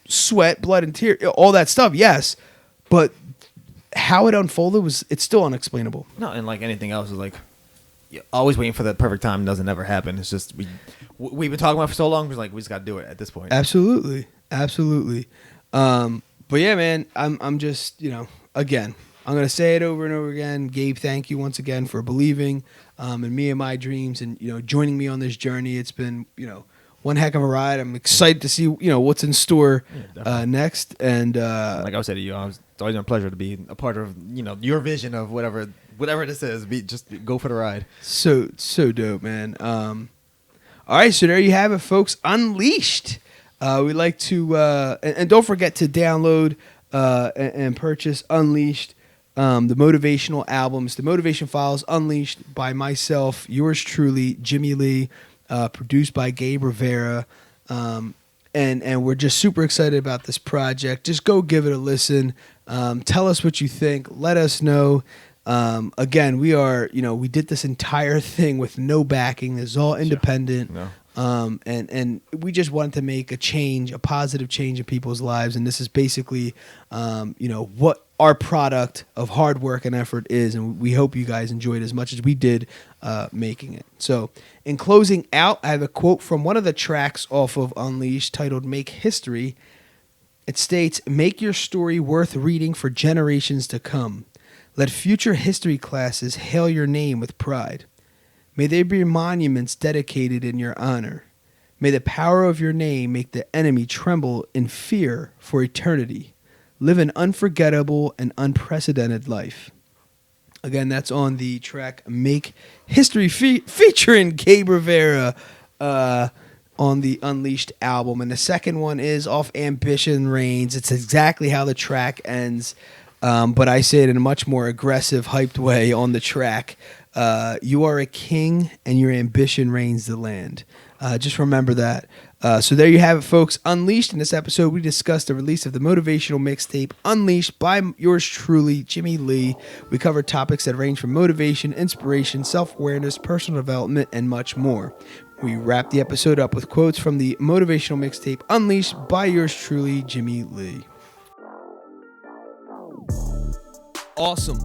sweat, blood, and tears, all that stuff, yes, but how it unfolded it's still unexplainable. No, and like anything else is like, always waiting for the perfect time doesn't ever happen. It's just we've been talking about it for so long. We're like, we just got to do it at this point. Absolutely. But yeah, man, I'm just, again, I'm going to say it over and over again. Gabe, thank you once again for believing in me and my dreams and, joining me on this journey. It's been, one heck of a ride. I'm excited to see, what's in store next. And like I said to you, it's always been a pleasure to be a part of, your vision of whatever this is. Just go for the ride. So dope, man. All right, so there you have it, folks. Unleashed. We'd like to, and don't forget to download and purchase Unleashed, the motivational albums, the Motivation Files Unleashed by myself, yours truly, Jimmylee, produced by Gabe Rivera. And we're just super excited about this project. Just go give it a listen. Tell us what you think. Let us know. Again, we did this entire thing with no backing. This is all independent. No. And we just wanted to make a positive change in people's lives. And this is basically, what our product of hard work and effort is. And we hope you guys enjoyed as much as we did, making it. So in closing out, I have a quote from one of the tracks off of Unleashed titled Make History. It states, "Make your story worth reading for generations to come. Let future history classes hail your name with pride. May there be monuments dedicated in your honor. May the power of your name make the enemy tremble in fear for eternity. Live an unforgettable and unprecedented life." Again, that's on the track Make History featuring Gabe Rivera on the Unleashed album. And the second one is off Ambition Reigns. It's exactly how the track ends. But I say it in a much more aggressive, hyped way on the track. You are a king, and your ambition reigns the land. Just remember that. So there you have it, folks. Unleashed. In this episode, we discussed the release of the motivational mixtape Unleashed by yours truly, Jimmylee. We covered topics that range from motivation, inspiration, self-awareness, personal development, and much more. We wrap the episode up with quotes from the motivational mixtape Unleashed by yours truly, Jimmylee. Awesome.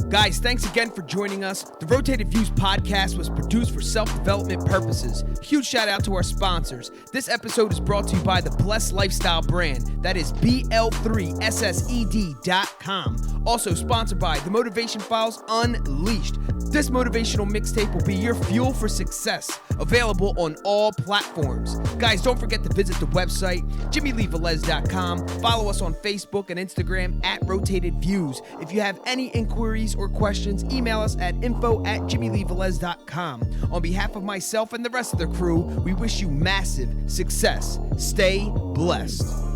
Guys, thanks again for joining us. The Rotated Views podcast was produced for self-development purposes. Huge shout out to our sponsors. This episode is brought to you by the Blessed Lifestyle brand. That is BL3SSED.com. Also sponsored by the Motivation Files Unleashed. This motivational mixtape will be your fuel for success. Available on all platforms. Guys, don't forget to visit the website, JimmyLeeVelez.com. Follow us on Facebook and Instagram at Rotated Views. If you have any inquiries or questions, email us at info@JimmyLeeVelez.com. On behalf of myself and the rest of the crew, we wish you massive success. Stay blessed.